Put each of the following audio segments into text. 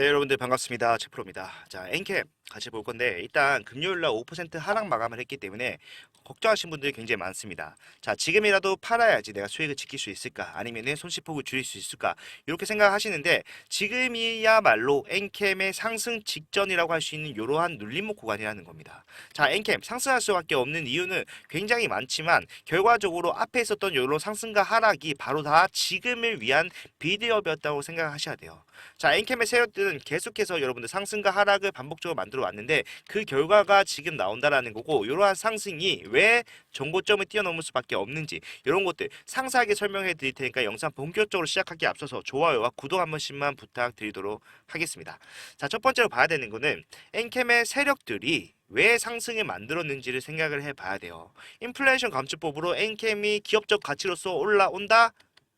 네, 여러분들 반갑습니다. 최프로입니다. 자, 엔캡 같이 볼 건데 일단 금요일날 5% 하락 마감을 했기 때문에 걱정하신 분들이 굉장히 많습니다. 자, 지금이라도 팔아야지 내가 수익을 지킬 수 있을까? 아니면은 손실폭을 줄일 수 있을까? 이렇게 생각하시는데 지금이야말로 엔캠의 상승 직전이라고 할 수 있는 이러한 눌림목 구간이라는 겁니다. 자, 엔캠 상승할 수밖에 없는 이유는 굉장히 많지만 결과적으로 앞에 있었던 이런 상승과 하락이 바로 다 지금을 위한 빌드업이었다고 생각하셔야 돼요. 자, 엔캠의 세력들은 계속해서 여러분들 상승과 하락을 반복적으로 만들어 왔는데 그 결과가 지금 나온다라는 거고, 이러한 상승이 왜 정고점을 뛰어넘을 수밖에 없는지 이런 것들 상세하게 설명해 드릴 테니까 영상 본격적으로 시작하기에 앞서서 좋아요와 구독 한 번씩만 부탁드리도록 하겠습니다. 자, 첫 번째로 봐야 되는 거는 엔캠의 세력들이 왜 상승을 만들었는지를 생각을 해봐야 돼요. 인플레이션 감축법으로 엔캠이 기업적 가치로서 올라온다?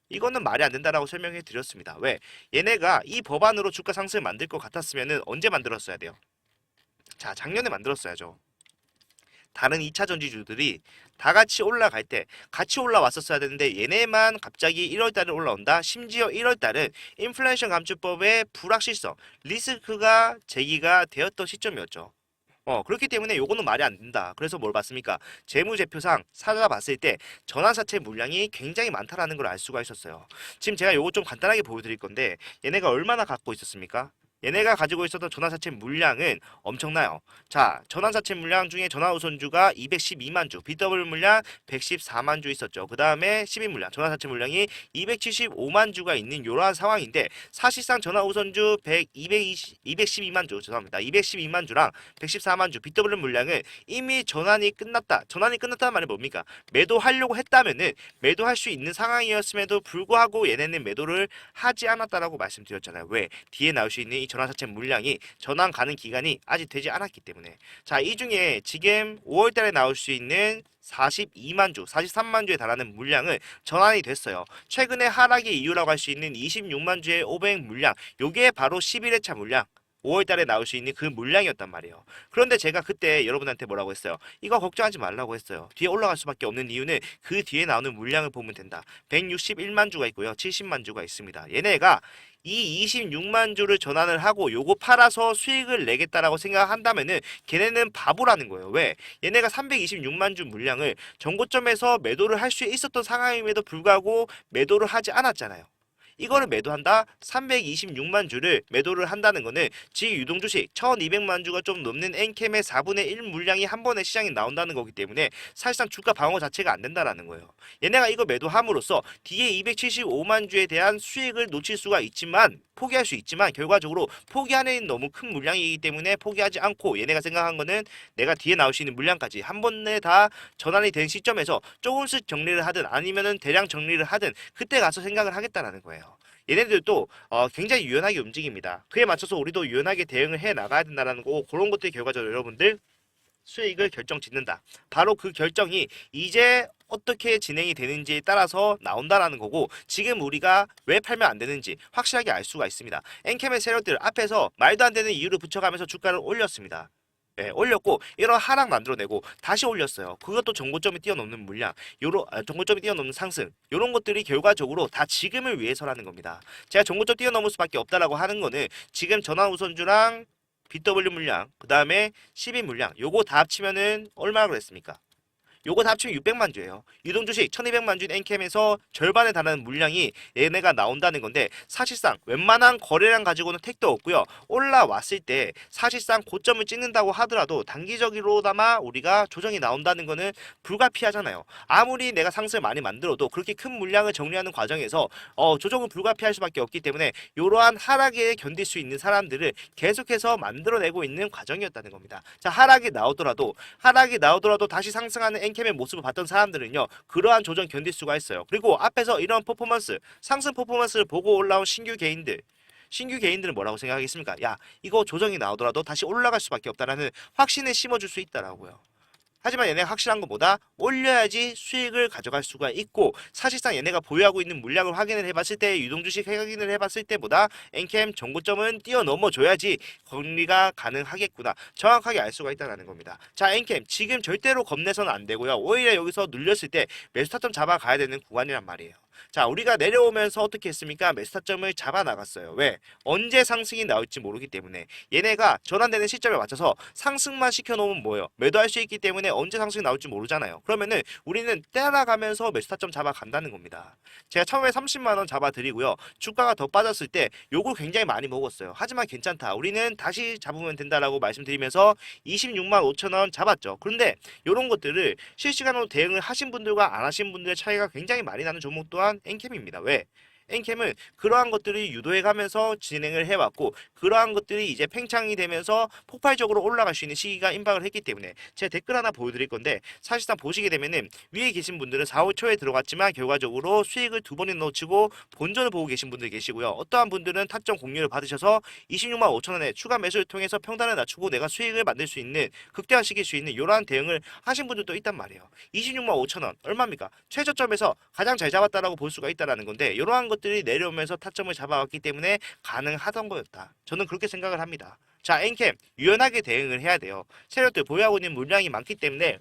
이거는 말이 안 된다라고 설명해 드렸습니다. 왜? 얘네가 이 법안으로 주가 상승을 만들 것 같았으면은 언제 만들었어야 돼요? 자, 작년에 만들었어야죠. 다른 2차 전지주들이 다 같이 올라갈 때 같이 올라왔었어야 되는데 얘네만 갑자기 1월달에 올라온다. 심지어 1월달은 인플레이션 감축법의 불확실성, 리스크가 제기가 되었던 시점이었죠. 그렇기 때문에 요거는 말이 안 된다. 그래서 뭘 봤습니까? 재무제표상 찾아봤을 때 전환사채 물량이 굉장히 많다라는 걸 알 수가 있었어요. 지금 제가 요거 좀 간단하게 보여드릴 건데 얘네가 얼마나 갖고 있었습니까? 얘네가 가지고 있었던 전환사채 물량은 엄청나요. 자, 전환사채 물량 중에 전화우선주가 212만 주, BW 물량 114만 주 있었죠. 그 다음에 12 물량, 전환사채 물량이 275만 주가 있는 이러한 상황인데 사실상 전화우선주 212만 주, 죄송합니다. 212만 주랑 114만 주, BW 물량은 이미 전환이 끝났다. 전환이 끝났다는 말이 뭡니까? 매도하려고 했다면은 매도할 수 있는 상황이었음에도 불구하고 얘네는 매도를 하지 않았다라고 말씀드렸잖아요. 왜? 뒤에 나올 수 있는 이 전환사채 물량이 전환 가는 기간이 아직 되지 않았기 때문에. 자, 이 중에 지금 5월달에 나올 수 있는 42만 주, 43만 주에 달하는 물량은 전환이 됐어요. 최근에 하락의 이유라고 할 수 있는 26만 주의 500 물량, 요게 바로 11회차 물량. 5월달에 나올 수 있는 그 물량이었단 말이에요. 그런데 제가 그때 여러분한테 뭐라고 했어요? 이거 걱정하지 말라고 했어요. 뒤에 올라갈 수밖에 없는 이유는 그 뒤에 나오는 물량을 보면 된다. 161만 주가 있고요. 70만 주가 있습니다. 얘네가 이 26만 주를 전환을 하고 요거 팔아서 수익을 내겠다라고 생각한다면은 걔네는 바보라는 거예요. 왜? 얘네가 326만 주 물량을 정고점에서 매도를 할 수 있었던 상황임에도 불구하고 매도를 하지 않았잖아요. 이거를 매도한다? 326만 주를 매도를 한다는 거는 지 유동주식 1200만 주가 좀 넘는 엔캠의 4분의 1 물량이 한 번에 시장에 나온다는 거기 때문에 사실상 주가 방어 자체가 안 된다라는 거예요. 얘네가 이거 매도함으로써 뒤에 275만 주에 대한 수익을 놓칠 수가 있지만 포기할 수 있지만 결과적으로 포기하는 너무 큰 물량이기 때문에 포기하지 않고 얘네가 생각한 거는 내가 뒤에 나올 수 있는 물량까지 한 번에 다 전환이 된 시점에서 조금씩 정리를 하든 아니면은 대량 정리를 하든 그때 가서 생각을 하겠다라는 거예요. 얘네들도 굉장히 유연하게 움직입니다. 그에 맞춰서 우리도 유연하게 대응을 해 나가야 된다는 거고 그런 것들이 결과적으로 여러분들 수익을 결정짓는다. 바로 그 결정이 이제 어떻게 진행이 되는지에 따라서 나온다라는 거고 지금 우리가 왜 팔면 안 되는지 확실하게 알 수가 있습니다. 엔캠의 세력들 앞에서 말도 안 되는 이유를 붙여가면서 주가를 올렸습니다. 네, 올렸고 이런 하락 만들어내고 다시 올렸어요. 그것도 정고점이 뛰어넘는 물량, 정고점이 뛰어넘는 상승, 이런 것들이 결과적으로 다 지금을 위해서라는 겁니다. 제가 정고점 뛰어넘을 수밖에 없다라고 하는 거는 지금 전환우선주랑 BW 물량, 그 다음에 12 물량, 요거 다 합치면은 얼마나 그랬습니까? 요거 다 합치면 600만 주예요. 유동주식 1200만 주인 엔캠에서 절반에 달하는 물량이 얘네가 나온다는 건데 사실상 웬만한 거래량 가지고는 택도 없고요. 올라왔을 때 사실상 고점을 찍는다고 하더라도 단기적으로나마 우리가 조정이 나온다는 거는 불가피하잖아요. 아무리 내가 상승을 많이 만들어도 그렇게 큰 물량을 정리하는 과정에서 조정은 불가피할 수밖에 없기 때문에 이러한 하락에 견딜 수 있는 사람들을 계속해서 만들어내고 있는 과정이었다는 겁니다. 자, 하락이 나오더라도 다시 상승하는 엔캠의 모습을 봤던 사람들은요 그러한 조정 견딜 수가 있어요. 그리고 앞에서 이런 퍼포먼스 상승 퍼포먼스를 보고 올라온 신규 개인들은 뭐라고 생각하겠습니까? 야, 이거 조정이 나오더라도 다시 올라갈 수밖에 없다라는 확신을 심어줄 수 있다라고요. 하지만 얘네가 확실한 것보다 올려야지 수익을 가져갈 수가 있고 사실상 얘네가 보유하고 있는 물량을 확인을 해봤을 때 유동주식 확인을 해봤을 때보다 엔캠 정고점은 뛰어넘어 줘야지 권리가 가능하겠구나 정확하게 알 수가 있다는 겁니다. 자, 엔캠 지금 절대로 겁내서는 안 되고요. 오히려 여기서 눌렸을 때 매수 타점 잡아가야 되는 구간이란 말이에요. 자, 우리가 내려오면서 어떻게 했습니까? 매수 타점을 잡아 나갔어요. 왜? 언제 상승이 나올지 모르기 때문에. 얘네가 전환되는 시점에 맞춰서 상승만 시켜놓으면 뭐예요? 매도할 수 있기 때문에 언제 상승이 나올지 모르잖아요. 그러면은 우리는 따라가면서 매수 타점 잡아간다는 겁니다. 제가 처음에 30만 원 잡아드리고요. 주가가 더 빠졌을 때 요걸 굉장히 많이 먹었어요. 하지만 괜찮다. 우리는 다시 잡으면 된다라고 말씀드리면서 26만 5천 원 잡았죠. 그런데 이런 것들을 실시간으로 대응을 하신 분들과 안 하신 분들의 차이가 굉장히 많이 나는 종목 또한 엔캠입니다. 왜? 엔캠은 그러한 것들이 유도해가면서 진행을 해왔고 그러한 것들이 이제 팽창이 되면서 폭발적으로 올라갈 수 있는 시기가 임박을 했기 때문에 제가 댓글 하나 보여드릴 건데 사실상 보시게 되면은 위에 계신 분들은 4, 5초에 들어갔지만 결과적으로 수익을 두 번이나 놓치고 본전을 보고 계신 분들 계시고요. 어떠한 분들은 타점 공유를 받으셔서 26만 5천 원에 추가 매수를 통해서 평단을 낮추고 내가 수익을 만들 수 있는 극대화시킬 수 있는 이러한 대응을 하신 분들도 있단 말이에요. 26만 5천 원 얼마입니까? 최저점에서 가장 잘 잡았다라고 볼 수가 있다라는 건데 이러한 것들이 내려오면서 타점을 잡아왔기 때문에 가능하던 거였다. 저는 그렇게 생각을 합니다. 자, 엔캠 유연하게 대응을 해야 돼요. 세력들 보유하고 있는 물량이 많기 때문에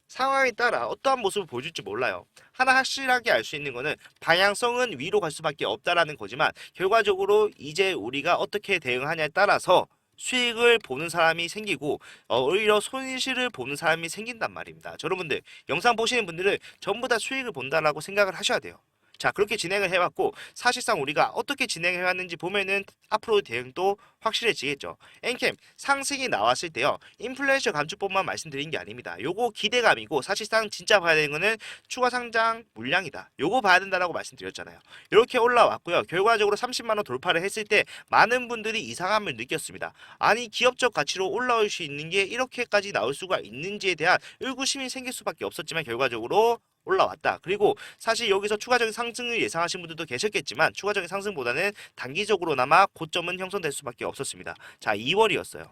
상황에 따라 어떠한 모습을 보여줄지 몰라요. 하나 확실하게 알 수 있는 거는 방향성은 위로 갈 수밖에 없다라는 거지만 결과적으로 이제 우리가 어떻게 대응하냐에 따라서 수익을 보는 사람이 생기고 오히려 손실을 보는 사람이 생긴단 말입니다. 여러분들 영상 보시는 분들은 전부 다 수익을 본다라고 생각을 하셔야 돼요. 자, 그렇게 진행을 해왔고 사실상 우리가 어떻게 진행해왔는지 보면은 앞으로 대응도 확실해지겠죠. 엔캠 상승이 나왔을 때요. 인플레이션 감축법만 말씀드린 게 아닙니다. 요거 기대감이고 사실상 진짜 봐야 되는 거는 추가 상장 물량이다. 요거 봐야 된다라고 말씀드렸잖아요. 이렇게 올라왔고요. 결과적으로 30만 원 돌파를 했을 때 많은 분들이 이상함을 느꼈습니다. 아니 기업적 가치로 올라올 수 있는 게 이렇게까지 나올 수가 있는지에 대한 의구심이 생길 수밖에 없었지만 결과적으로 올라왔다. 그리고 사실 여기서 추가적인 상승을 예상하신 분들도 계셨겠지만 추가적인 상승보다는 단기적으로나마 고점은 형성될 수밖에 없었습니다. 자, 2월이었어요.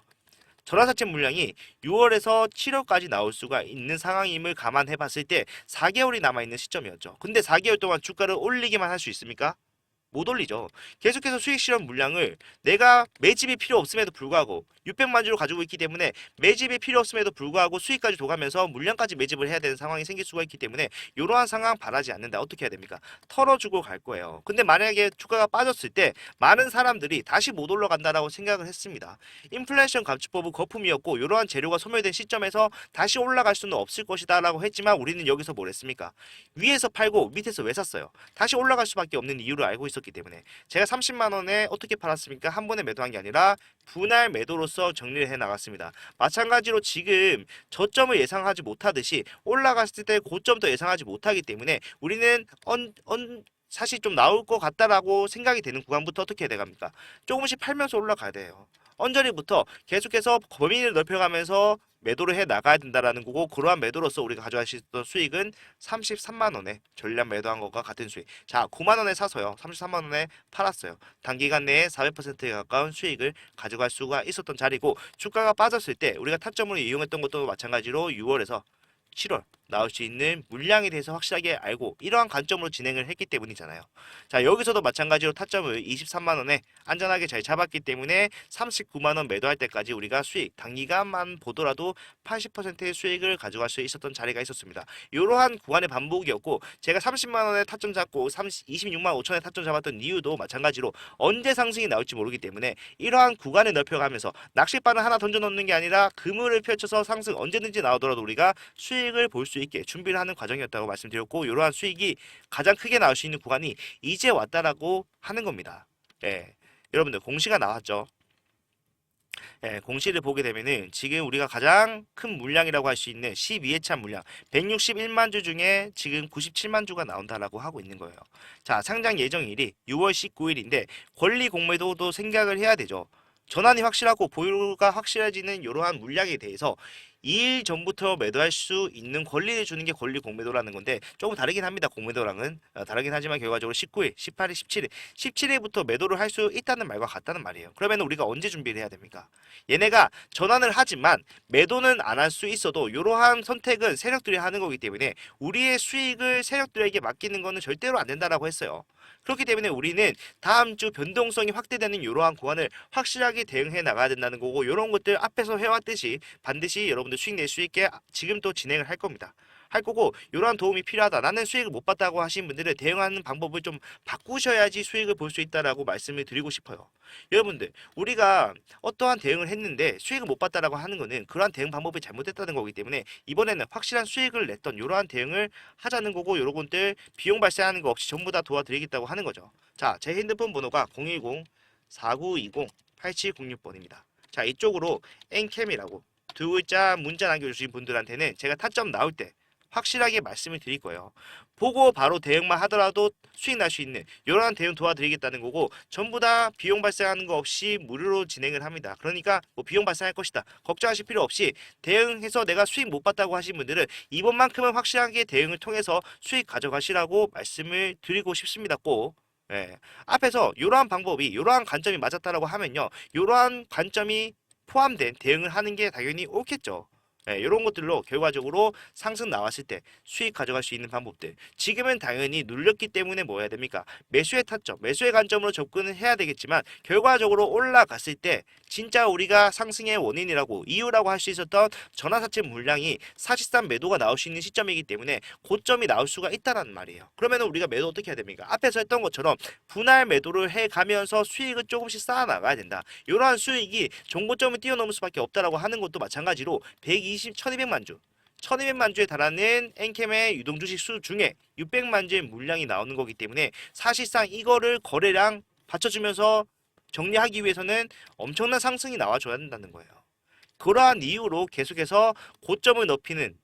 전환사채 물량이 6월에서 7월까지 나올 수가 있는 상황임을 감안해 봤을 때 4개월이 남아있는 시점이었죠. 근데 4개월 동안 주가를 올리기만 할 수 있습니까? 못 올리죠. 계속해서 수익 실현 물량을 내가 매집이 필요 없음에도 불구하고 600만 주를 가지고 있기 때문에 매집이 필요 없음에도 불구하고 수익까지 둬가면서 물량까지 매집을 해야 되는 상황이 생길 수가 있기 때문에 이러한 상황 바라지 않는다. 어떻게 해야 됩니까? 털어주고 갈 거예요. 근데 만약에 주가가 빠졌을 때 많은 사람들이 다시 못 올라간다라고 생각을 했습니다. 인플레이션 감축법은 거품이었고 이러한 재료가 소멸된 시점에서 다시 올라갈 수는 없을 것이다 라고 했지만 우리는 여기서 뭘 했습니까? 위에서 팔고 밑에서 왜 샀어요? 다시 올라갈 수밖에 없는 이유를 알고 있었기 때문에 제가 30만 원에 어떻게 팔았습니까? 한 번에 매도한 게 아니라 분할 매도로서 정리를 해 나갔습니다. 마찬가지로 지금 저점을 예상하지 못하듯이 올라갔을 때 고점도 예상하지 못하기 때문에 우리는 사실 좀 나올 것 같다라고 생각이 되는 구간부터 어떻게 해야 돼갑니까? 조금씩 팔면서 올라가야 돼요. 언저리부터 계속해서 범위를 넓혀가면서 매도를 해 나가야 된다라는 거고 그러한 매도로서 우리가 가져갈 수 있던 수익은 33만 원에 전량 매도한 것과 같은 수익. 자, 9만 원에 사서요. 33만 원에 팔았어요. 단기간 내에 400%에 가까운 수익을 가져갈 수가 있었던 자리고 주가가 빠졌을 때 우리가 타점으로 이용했던 것도 마찬가지로 6월에서 7월 나올 수 있는 물량에 대해서 확실하게 알고 이러한 관점으로 진행을 했기 때문이잖아요. 자, 여기서도 마찬가지로 타점을 23만 원에 안전하게 잘 잡았기 때문에 39만 원 매도할 때까지 우리가 수익 단기간만 보더라도 80%의 수익을 가져갈 수 있었던 자리가 있었습니다. 이러한 구간의 반복이었고 제가 30만 원에 타점 잡고 26만 5천에 타점 잡았던 이유도 마찬가지로 언제 상승이 나올지 모르기 때문에 이러한 구간을 넓혀가면서 낚싯바늘 하나 던져놓는 게 아니라 그물을 펼쳐서 상승 언제든지 나오더라도 우리가 수익을 볼 수 있게 준비를 하는 과정이었다고 말씀드렸고 이러한 수익이 가장 크게 나올 수 있는 구간이 이제 왔다라고 하는 겁니다. 예, 여러분들 공시가 나왔죠. 예, 공시를 보게 되면은 지금 우리가 가장 큰 물량이라고 할 수 있는 12회차 물량 161만 주 중에 지금 97만 주가 나온다라고 하고 있는 거예요. 자, 상장 예정일이 6월 19일인데 권리 공매도도 생각을 해야 되죠. 전환이 확실하고 보유가 확실해지는 이러한 물량에 대해서 2일 전부터 매도할 수 있는 권리를 주는 게 권리 공매도라는 건데 조금 다르긴 합니다. 공매도랑은 다르긴 하지만 결과적으로 19일, 18일, 17일, 17일부터 매도를 할 수 있다는 말과 같다는 말이에요. 그러면 우리가 언제 준비를 해야 됩니까? 얘네가 전환을 하지만 매도는 안 할 수 있어도 이러한 선택은 세력들이 하는 거기 때문에 우리의 수익을 세력들에게 맡기는 거는 절대로 안 된다라고 했어요. 그렇기 때문에 우리는 다음 주 변동성이 확대되는 이러한 구간을 확실하게 대응해 나가야 된다는 거고 이런 것들 앞에서 해왔듯이 반드시 여러분들 수익 낼 수 있게 지금 또 진행을 할 겁니다. 할 거고 이러한 도움이 필요하다. 나는 수익을 못 봤다고 하신 분들은 대응하는 방법을 좀 바꾸셔야지 수익을 볼 수 있다라고 말씀을 드리고 싶어요. 여러분들 우리가 어떠한 대응을 했는데 수익을 못 봤다라고 하는 거는 그러한 대응 방법이 잘못됐다는 거기 때문에 이번에는 확실한 수익을 냈던 이러한 대응을 하자는 거고 여러분들 비용 발생하는 거 없이 전부 다 도와드리겠다고 하는 거죠. 자, 제 핸드폰 번호가 010-4920-8706번입니다. 자, 이쪽으로 엔캠이라고 두 글자 문자 남겨주신 분들한테는 제가 타점 나올 때 확실하게 말씀을 드릴 거예요. 보고 바로 대응만 하더라도 수익 날 수 있는 이러한 대응 도와드리겠다는 거고 전부 다 비용 발생하는 거 없이 무료로 진행을 합니다. 그러니까 뭐 비용 발생할 것이다 걱정하실 필요 없이 대응해서 내가 수익 못 봤다고 하신 분들은 이번만큼은 확실하게 대응을 통해서 수익 가져가시라고 말씀을 드리고 싶습니다. 꼭. 예. 앞에서 이러한 방법이 이러한 관점이 맞았다라고 하면요. 이러한 관점이 포함된 대응을 하는 게 당연히 옳겠죠. 예, 이런 것들로 결과적으로 상승 나왔을 때 수익 가져갈 수 있는 방법들. 지금은 당연히 눌렸기 때문에 뭐 해야 됩니까? 매수의 타점, 매수의 관점으로 접근을 해야 되겠지만 결과적으로 올라갔을 때 진짜 우리가 상승의 원인이라고 이유라고 할 수 있었던 전환사채 물량이 사실상 매도가 나올 수 있는 시점이기 때문에 고점이 나올 수가 있다는 말이에요. 그러면 우리가 매도 어떻게 해야 됩니까? 앞에서 했던 것처럼 분할 매도를 해가면서 수익을 조금씩 쌓아 나가야 된다. 이러한 수익이 종고점을 뛰어넘을 수밖에 없다라고 하는 것도 마찬가지로 1200만 주 1200만 주에 달하는 엔캠의 유동주식 수 중에 600만 주의 물량이 나오는 거기 때문에 사실상 이거를 거래량 받쳐주면서 정리하기 위해서는 엄청난 상승이 나와줘야 된다는 거예요. 그러한 이유로 계속해서 고점을 높이는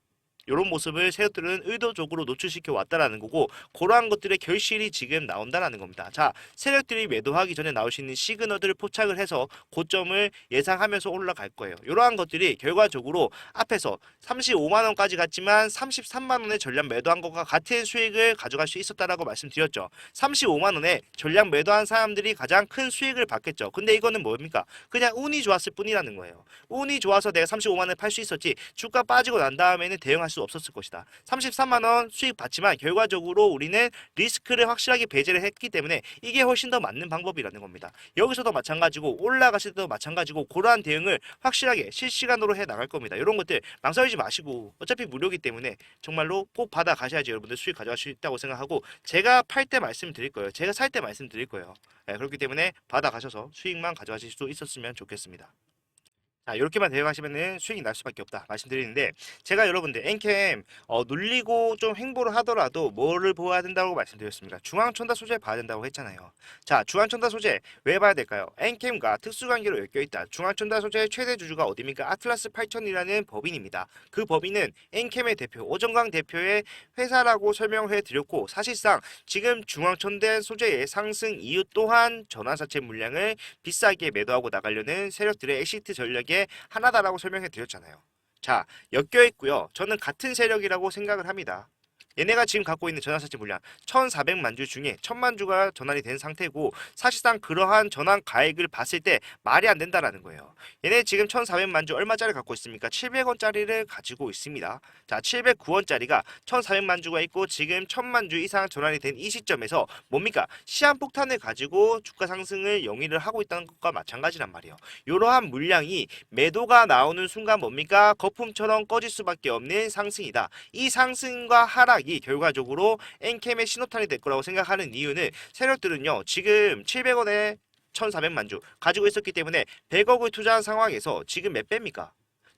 이런 모습을 세력들은 의도적으로 노출시켜 왔다라는 거고 그러한 것들의 결실이 지금 나온다라는 겁니다. 자, 세력들이 매도하기 전에 나올 수 있는 시그널들을 포착을 해서 고점을 예상하면서 올라갈 거예요. 이러한 것들이 결과적으로 앞에서 35만 원까지 갔지만 33만 원에 전량 매도한 것과 같은 수익을 가져갈 수 있었다라고 말씀드렸죠. 35만 원에 전량 매도한 사람들이 가장 큰 수익을 받겠죠. 근데 이거는 뭡니까? 그냥 운이 좋았을 뿐이라는 거예요. 운이 좋아서 내가 35만 원에 팔 수 있었지 주가 빠지고 난 다음에는 대응할 수 없었을 것이다. 33만 원 수익 받지만 결과적으로 우리는 리스크를 확실하게 배제를 했기 때문에 이게 훨씬 더 맞는 방법이라는 겁니다. 여기서도 마찬가지고 올라가실 때도 마찬가지고 그러한 대응을 확실하게 실시간으로 해 나갈 겁니다. 이런 것들 망설이지 마시고 어차피 무료이기 때문에 정말로 꼭 받아 가셔야지 여러분들 수익 가져갈 수 있다고 생각하고 제가 팔 때 말씀드릴 거예요. 제가 살 때 말씀드릴 거예요. 네, 그렇기 때문에 받아 가셔서 수익만 가져가실 수 있었으면 좋겠습니다. 자, 이렇게만 대응하시면은 수익이 날 수밖에 없다 말씀드리는데 제가 여러분들 엔캠 눌리고 좀 횡보를 하더라도 뭐를 보아야 된다고 말씀드렸습니다. 중앙천다 소재 봐야 된다고 했잖아요. 자, 중앙천다 소재 왜 봐야 될까요? 엔캠과 특수관계로 엮여있다. 중앙천다 소재의 최대 주주가 어디입니까? 아틀라스 8000이라는 법인입니다. 그 법인은 엔캠의 대표 오정광 대표의 회사라고 설명해 드렸고 사실상 지금 중앙천대 소재의 상승 이유 또한 전환사채 물량을 비싸게 매도하고 나가려는 세력들의 엑시트 전략에 하나다라고 설명해 드렸잖아요. 자, 엮여 있고요. 저는 같은 세력이라고 생각을 합니다. 얘네가 지금 갖고 있는 전환사채 물량 1400만 주 중에 1000만 주가 전환이 된 상태고 사실상 그러한 전환 가액을 봤을 때 말이 안 된다라는 거예요. 얘네 지금 1400만 주 얼마짜리 갖고 있습니까? 700원짜리를 가지고 있습니다. 자, 709원짜리가 1400만 주가 있고 지금 1000만 주 이상 전환이 된 이 시점에서 뭡니까? 시한폭탄을 가지고 주가 상승을 영위를 하고 있다는 것과 마찬가지란 말이에요. 이러한 물량이 매도가 나오는 순간 뭡니까? 거품처럼 꺼질 수밖에 없는 상승이다. 이 상승과 하락 이 결과적으로 엔캠의 신호탄이 될 거라고 생각하는 이유는 세력들은요 지금 700원에 1400만 주 가지고 있었기 때문에 100억을 투자한 상황에서 지금 몇 배입니까?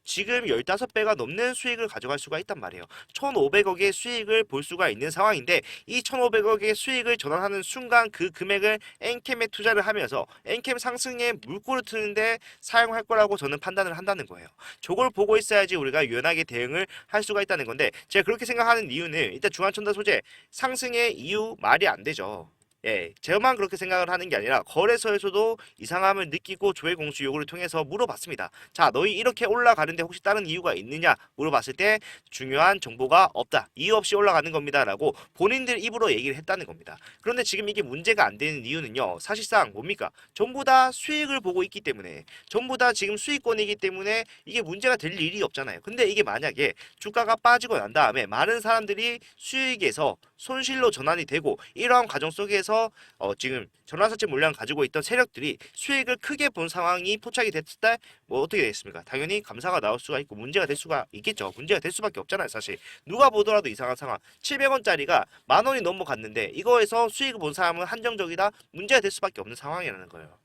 지금 15배가 넘는 수익을 가져갈 수가 있단 말이에요. 1,500억의 수익을 볼 수가 있는 상황인데 이 1,500억의 수익을 전환하는 순간 그 금액을 엔캠에 투자를 하면서 엔캠 상승에 물꼬를 트는데 사용할 거라고 저는 판단을 한다는 거예요. 저걸 보고 있어야지 우리가 유연하게 대응을 할 수가 있다는 건데 제가 그렇게 생각하는 이유는 일단 중앙천다 소재 상승의 이유 말이 안 되죠. 예, 제만 그렇게 생각을 하는 게 아니라 거래소에서도 이상함을 느끼고 조회 공시 요구를 통해서 물어봤습니다. 자, 너희 이렇게 올라가는데 혹시 다른 이유가 있느냐 물어봤을 때 중요한 정보가 없다. 이유 없이 올라가는 겁니다. 라고 본인들 입으로 얘기를 했다는 겁니다. 그런데 지금 이게 문제가 안 되는 이유는요. 사실상 뭡니까? 전부 다 수익을 보고 있기 때문에 전부 다 지금 수익권이기 때문에 이게 문제가 될 일이 없잖아요. 근데 이게 만약에 주가가 빠지고 난 다음에 많은 사람들이 수익에서 손실로 전환이 되고 이러한 과정 속에서 지금 전환사채 물량 가지고 있던 세력들이 수익을 크게 본 상황이 포착이 됐을 때 뭐 어떻게 되겠습니까? 당연히 감사가 나올 수가 있고 문제가 될 수가 있겠죠. 문제가 될 수밖에 없잖아요, 사실. 누가 보더라도 이상한 상황. 700원짜리가 10,000원이 넘어갔는데 이거에서 수익을 본 사람은 한정적이다. 문제가 될 수밖에 없는 상황이라는 거예요.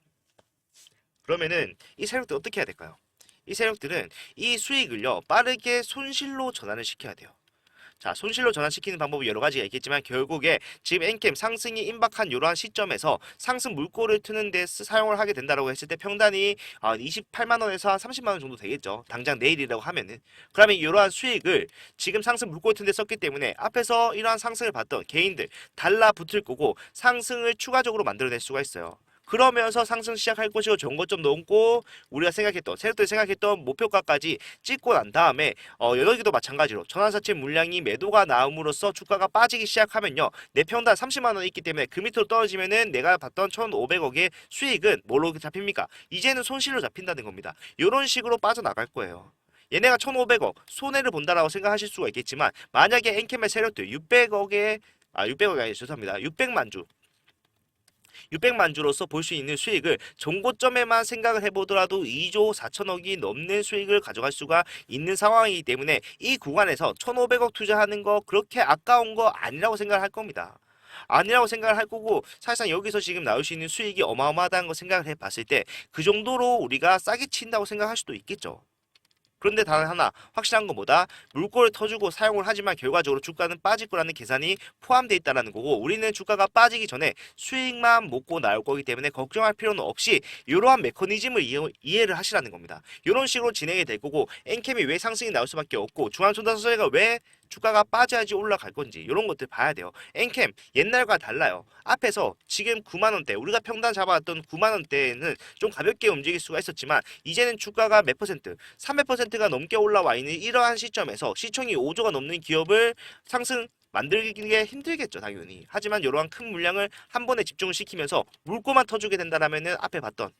그러면은 이 세력들 어떻게 해야 될까요? 이 세력들은 이 수익을요 빠르게 손실로 전환을 시켜야 돼요. 자, 손실로 전환시키는 방법이 여러 가지가 있겠지만 결국에 지금 엔캠 상승이 임박한 이러한 시점에서 상승 물꼬를 트는 데 사용을 하게 된다고 했을 때 평단이 28만 원에서 한 30만 원 정도 되겠죠. 당장 내일이라고 하면은. 그러면 이러한 수익을 지금 상승 물꼬를 트는 데 썼기 때문에 앞에서 이러한 상승을 봤던 개인들 달라붙을 거고 상승을 추가적으로 만들어낼 수가 있어요. 그러면서 상승 시작할 것이고 정고점 넘고 우리가 생각했던 세력들이 생각했던 목표가까지 찍고 난 다음에 여기도 마찬가지로 전환사채 물량이 매도가 나옴으로써 주가가 빠지기 시작하면요 내 평단 30만 원이 있기 때문에 그 밑으로 떨어지면은 내가 봤던 1,500억의 수익은 뭘로 잡힙니까? 이제는 손실로 잡힌다는 겁니다. 이런 식으로 빠져나갈 거예요. 얘네가 1,500억 손해를 본다라고 생각하실 수가 있겠지만 만약에 엔캠의 세력들 600억에 600억이 아니라 죄송합니다. 600만 주 600만 주로서 볼 수 있는 수익을 종고점에만 생각을 해보더라도 2조 4천억이 넘는 수익을 가져갈 수가 있는 상황이기 때문에 이 구간에서 1,500억 투자하는 거 그렇게 아까운 거 아니라고 생각을 할 겁니다. 아니라고 생각을 할 거고 사실상 여기서 지금 나올 수 있는 수익이 어마어마하다는 거 생각을 해봤을 때 그 정도로 우리가 싸게 친다고 생각할 수도 있겠죠. 그런데 단 하나 확실한 것보다 물꼬를 터주고 사용을 하지만 결과적으로 주가는 빠질 거라는 계산이 포함되어 있다는 거고 우리는 주가가 빠지기 전에 수익만 먹고 나올 거기 때문에 걱정할 필요는 없이 이러한 메커니즘을 이해를 하시라는 겁니다. 이런 식으로 진행이 될 거고 엔캠이 왜 상승이 나올 수밖에 없고 중앙선단소재가 왜 주가가 빠져야지 올라갈 건지 이런 것들 봐야 돼요. 엔캠 옛날과 달라요. 앞에서 지금 9만 원대 우리가 평단 잡아왔던 9만 원대는 좀 가볍게 움직일 수가 있었지만 이제는 주가가 몇 퍼센트 300%가 넘게 올라와 있는 이러한 시점에서 시총이 5조가 넘는 기업을 상승 만들기가 힘들겠죠 당연히. 하지만 이러한 큰 물량을 한 번에 집중을 시키면서 물꼬만 터주게 된다라면은 앞에 봤던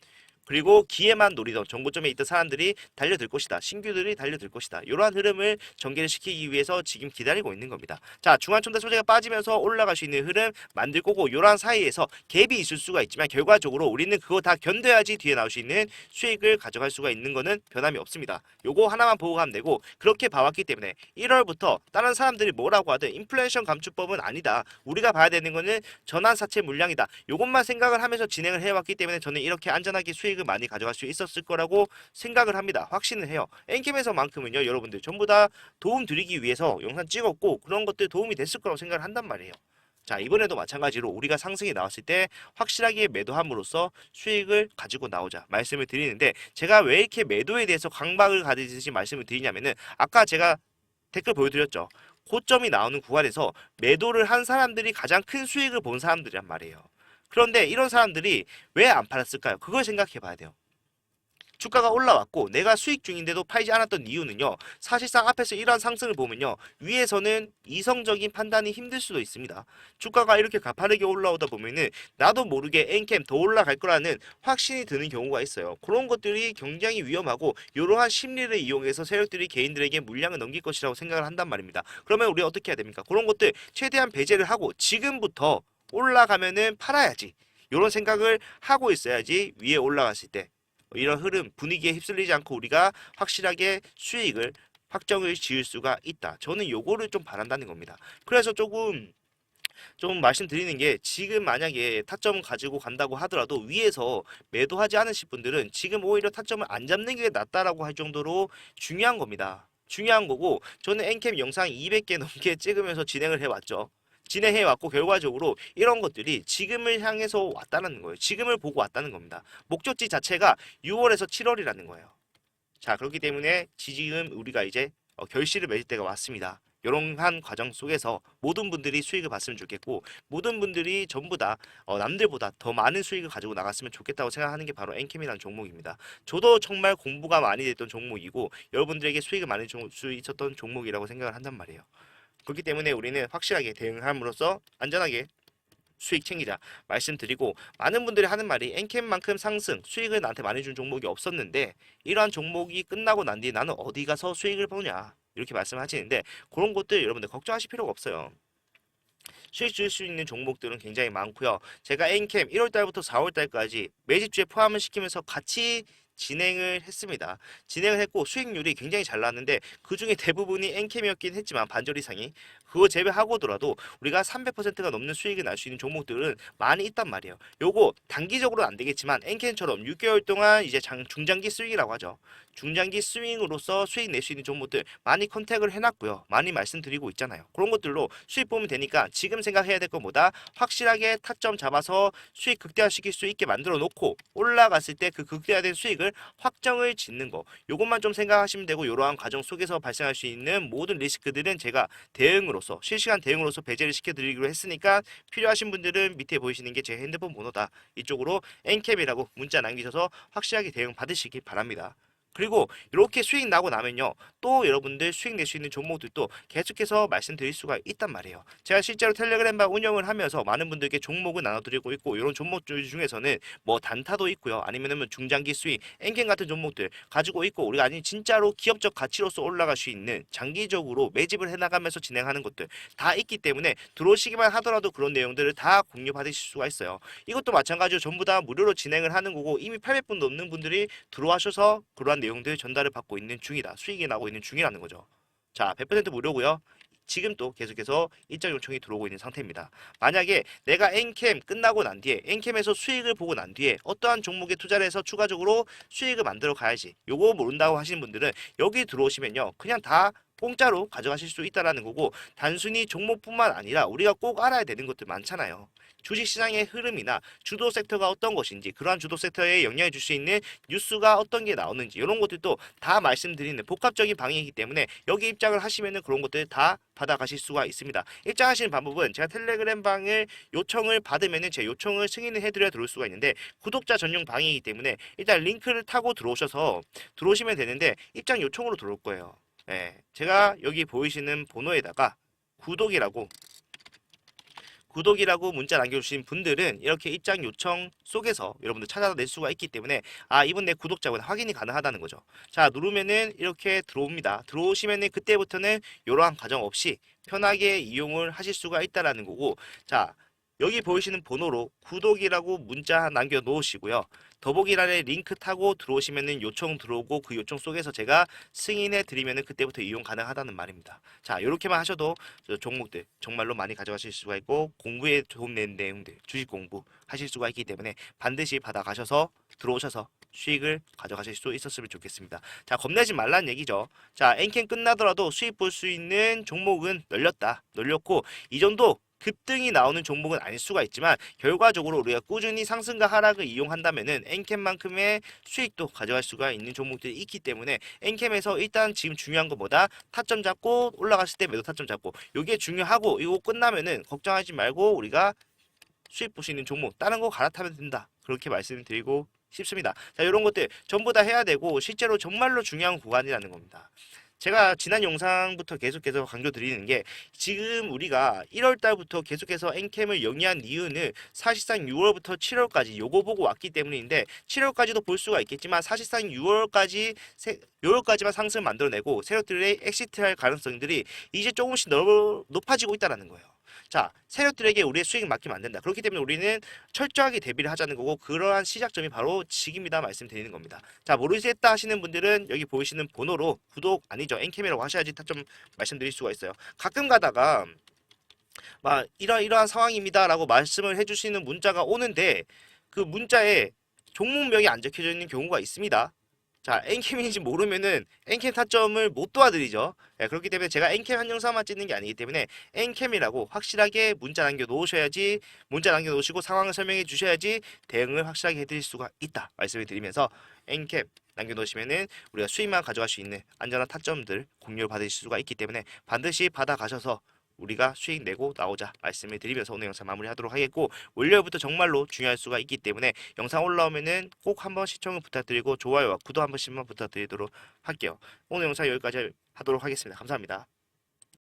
그리고 기회만 노리던 정고점에 있던 사람들이 달려들 것이다. 신규들이 달려들 것이다. 이러한 흐름을 전개를 시키기 위해서 지금 기다리고 있는 겁니다. 자, 중앙천대 소재가 빠지면서 올라갈 수 있는 흐름 만들 거고 이러한 사이에서 갭이 있을 수가 있지만 결과적으로 우리는 그거 다 견뎌야지 뒤에 나올 수 있는 수익을 가져갈 수가 있는 거는 변함이 없습니다. 요거 하나만 보고 가면 되고 그렇게 봐왔기 때문에 1월부터 다른 사람들이 뭐라고 하든 인플레이션 감축법은 아니다. 우리가 봐야 되는 거는 전환사채 물량이다. 요것만 생각을 하면서 진행을 해왔기 때문에 저는 이렇게 안전하게 수익을 많이 가져갈 수 있었을 거라고 생각을 합니다. 확신을 해요. 엔캠에서만큼은요 여러분들 전부 다 도움 드리기 위해서 영상 찍었고 그런 것들 도움이 됐을 거라고 생각을 한단 말이에요. 자, 이번에도 마찬가지로 우리가 상승이 나왔을 때 확실하게 매도함으로써 수익을 가지고 나오자 말씀을 드리는데 제가 왜 이렇게 매도에 대해서 강박을 가지듯이 말씀을 드리냐면은 아까 제가 댓글 보여드렸죠. 고점이 나오는 구간에서 매도를 한 사람들이 가장 큰 수익을 본 사람들이란 말이에요. 그런데 이런 사람들이 왜 안 팔았을까요? 그걸 생각해 봐야 돼요. 주가가 올라왔고 내가 수익 중인데도 팔지 않았던 이유는요. 사실상 앞에서 이러한 상승을 보면요. 위에서는 이성적인 판단이 힘들 수도 있습니다. 주가가 이렇게 가파르게 올라오다 보면은 나도 모르게 엔캠 더 올라갈 거라는 확신이 드는 경우가 있어요. 그런 것들이 굉장히 위험하고 이러한 심리를 이용해서 세력들이 개인들에게 물량을 넘길 것이라고 생각을 한단 말입니다. 그러면 우리가 어떻게 해야 됩니까? 그런 것들 최대한 배제를 하고 지금부터 올라가면은 팔아야지. 이런 생각을 하고 있어야지 위에 올라갔을 때 이런 흐름 분위기에 휩쓸리지 않고 우리가 확실하게 수익을 확정을 지을 수가 있다. 저는 요거를 좀 바란다는 겁니다. 그래서 좀 말씀드리는 게 지금 만약에 타점을 가지고 간다고 하더라도 위에서 매도하지 않으실 분들은 지금 오히려 타점을 안 잡는 게 낫다라고 할 정도로 중요한 겁니다. 중요한 거고 저는 엔캠 영상 200개 넘게 찍으면서 진행을 해왔죠. 진행해왔고 결과적으로 이런 것들이 지금을 향해서 왔다는 거예요. 지금을 보고 왔다는 겁니다. 목적지 자체가 6월에서 7월이라는 거예요. 자, 그렇기 때문에 지금 우리가 이제 결실을 맺을 때가 왔습니다. 이러한 과정 속에서 모든 분들이 수익을 봤으면 좋겠고 모든 분들이 전부 다 남들보다 더 많은 수익을 가지고 나갔으면 좋겠다고 생각하는 게 바로 엔캠이라는 종목입니다. 저도 정말 공부가 많이 됐던 종목이고 여러분들에게 수익을 많이 줄 수 있었던 종목이라고 생각을 한단 말이에요. 그렇기 때문에 우리는 확실하게 대응함으로써 안전하게 수익 챙기자 말씀드리고 많은 분들이 하는 말이 엔캠만큼 상승 수익을 나한테 많이 준 종목이 없었는데 이러한 종목이 끝나고 난 뒤에 나는 어디 가서 수익을 보냐 이렇게 말씀하시는데 그런 것들 여러분들 걱정하실 필요가 없어요. 수익 줄 수 있는 종목들은 굉장히 많고요. 제가 엔캠 1월달부터 4월달까지 매집주에 포함을 시키면서 같이 진행을 했습니다. 진행을 했고 수익률이 굉장히 잘 나왔는데 그 중에 대부분이 엔캠이었긴 했지만 반절 이상이 그거 제외하고더라도 우리가 300%가 넘는 수익을 날 수 있는 종목들은 많이 있단 말이에요. 요거 단기적으로는 안 되겠지만 엔캠처럼 6개월 동안 이제 중장기 스윙이라고 하죠. 중장기 스윙으로서 수익 낼 수 있는 종목들 많이 컨택을 해놨고요. 많이 말씀드리고 있잖아요. 그런 것들로 수익 보면 되니까 지금 생각해야 될 것보다 확실하게 타점 잡아서 수익 극대화시킬 수 있게 만들어 놓고 올라갔을 때 그 극대화된 수익을 확정을 짓는 거. 요것만 좀 생각하시면 되고 이러한 과정 속에서 발생할 수 있는 모든 리스크들은 제가 대응으로서 실시간 대응으로서 배제를 시켜드리기로 했으니까 필요하신 분들은 밑에 보이시는 게 제 핸드폰 번호다. 이쪽으로 엔캡이라고 문자 남기셔서 확실하게 대응 받으시기 바랍니다. 그리고 이렇게 수익 나고 나면요. 또 여러분들 수익 낼 수 있는 종목들도 계속해서 말씀드릴 수가 있단 말이에요. 제가 실제로 텔레그램방 운영을 하면서 많은 분들께 종목을 나눠드리고 있고 이런 종목들 중에서는 뭐 단타도 있고요. 아니면은 중장기 수익, 엔겐 같은 종목들 가지고 있고 우리가 아니 진짜로 기업적 가치로서 올라갈 수 있는 장기적으로 매집을 해나가면서 진행하는 것들 다 있기 때문에 들어오시기만 하더라도 그런 내용들을 다 공유 받으실 수가 있어요. 이것도 마찬가지로 전부 다 무료로 진행을 하는 거고 이미 800분 넘는 분들이 들어와셔서 그러한 내용들 전달을 받고 있는 중이다. 수익이 나고 있는 중이라는 거죠. 자, 100% 무료고요. 지금 또 계속해서 입장 요청이 들어오고 있는 상태입니다. 만약에 내가 엔캠 끝나고 난 뒤에 엔캠에서 수익을 보고 난 뒤에 어떠한 종목에 투자를 해서 추가적으로 수익을 만들어 가야지. 요거 모른다고 하시는 분들은 여기 들어오시면요. 그냥 다 공짜로 가져가실 수 있다라는 거고 단순히 종목뿐만 아니라 우리가 꼭 알아야 되는 것들 많잖아요. 주식시장의 흐름이나 주도 섹터가 어떤 것인지 그러한 주도 섹터에 영향을 줄 수 있는 뉴스가 어떤 게 나오는지 이런 것들도 다 말씀드리는 복합적인 방향이기 때문에 여기 입장을 하시면은 그런 것들 다 받아가실 수가 있습니다. 입장하시는 방법은 제가 텔레그램 방을 요청을 받으면은 제 요청을 승인을 해드려야 들어올 수가 있는데 구독자 전용 방이기 때문에 일단 링크를 타고 들어오셔서 들어오시면 되는데 입장 요청으로 들어올 거예요. 예, 제가 여기 보이시는 번호에다가 구독이라고 문자 남겨주신 분들은 이렇게 입장 요청 속에서 여러분들 찾아낼 수가 있기 때문에 아 이분 내 구독자구나 확인이 가능하다는 거죠. 자 누르면은 이렇게 들어옵니다. 들어오시면은 그때부터는 이러한 과정 없이 편하게 이용을 하실 수가 있다라는 거고 자 여기 보이시는 번호로 구독이라고 문자 남겨 놓으시고요. 더보기란에 링크 타고 들어오시면은 요청 들어오고 그 요청 속에서 제가 승인해 드리면은 그때부터 이용 가능하다는 말입니다. 자, 이렇게만 하셔도 저 종목들 정말로 많이 가져가실 수가 있고 공부에 도움되는 내용들, 주식 공부 하실 수가 있기 때문에 반드시 받아가셔서 들어오셔서 수익을 가져가실 수 있었으면 좋겠습니다. 자, 겁내지 말라는 얘기죠. 자, 엔캠 끝나더라도 수익 볼 수 있는 종목은 널렸고 이 정도 급등이 나오는 종목은 아닐 수가 있지만 결과적으로 우리가 꾸준히 상승과 하락을 이용한다면은 엔캠만큼의 수익도 가져갈 수가 있는 종목들이 있기 때문에 엔캠에서 일단 지금 중요한 것보다 타점 잡고 올라갔을 때 매도 타점 잡고 이게 중요하고 이거 끝나면은 걱정하지 말고 우리가 수익 볼 수 있는 종목 다른 거 갈아타면 된다. 그렇게 말씀드리고 싶습니다. 자, 이런 것들 전부 다 해야 되고 실제로 정말로 중요한 구간이라는 겁니다. 제가 지난 영상부터 계속해서 강조드리는 게 지금 우리가 1월 달부터 계속해서 엔캠을 영위한 이유는 사실상 6월부터 7월까지 요거 보고 왔기 때문인데 7월까지도 볼 수가 있겠지만 사실상 6월까지만 상승을 만들어내고 세력들의 엑시트할 가능성들이 이제 조금씩 높아지고 있다는 거예요. 자, 세력들에게 우리의 수익을 맡기면 안 된다. 그렇기 때문에 우리는 철저하게 대비를 하자는 거고 그러한 시작점이 바로 지금이다 말씀드리는 겁니다. 자, 모르겠다 하시는 분들은 여기 보이시는 번호로 구독 아니죠. 엔캠이라고 하셔야지 좀 말씀드릴 수가 있어요. 가끔 가다가 막 이러한 상황입니다라고 말씀을 해주시는 문자가 오는데 그 문자에 종목명이 안 적혀져 있는 경우가 있습니다. 자, 엔캠인지 모르면은 엔캠 타점을 못 도와드리죠. 예, 그렇기 때문에 제가 엔캠 한 영상만 찍는 게 아니기 때문에 엔캠이라고 확실하게 문자 남겨 놓으셔야지 문자 남겨 놓으시고 상황을 설명해 주셔야지 대응을 확실하게 해드릴 수가 있다 말씀을 드리면서 엔캠 남겨 놓으시면은 우리가 수익만 가져갈 수 있는 안전한 타점들 공유를 받으실 수가 있기 때문에 반드시 받아가셔서 우리가 수익 내고 나오자 말씀을 드리면서 오늘 영상 마무리하도록 하겠고 월요일부터 정말로 중요할 수가 있기 때문에 영상 올라오면은 꼭 한번 시청을 부탁드리고 좋아요와 구독 한 번씩만 부탁드리도록 할게요. 오늘 영상 여기까지 하도록 하겠습니다. 감사합니다.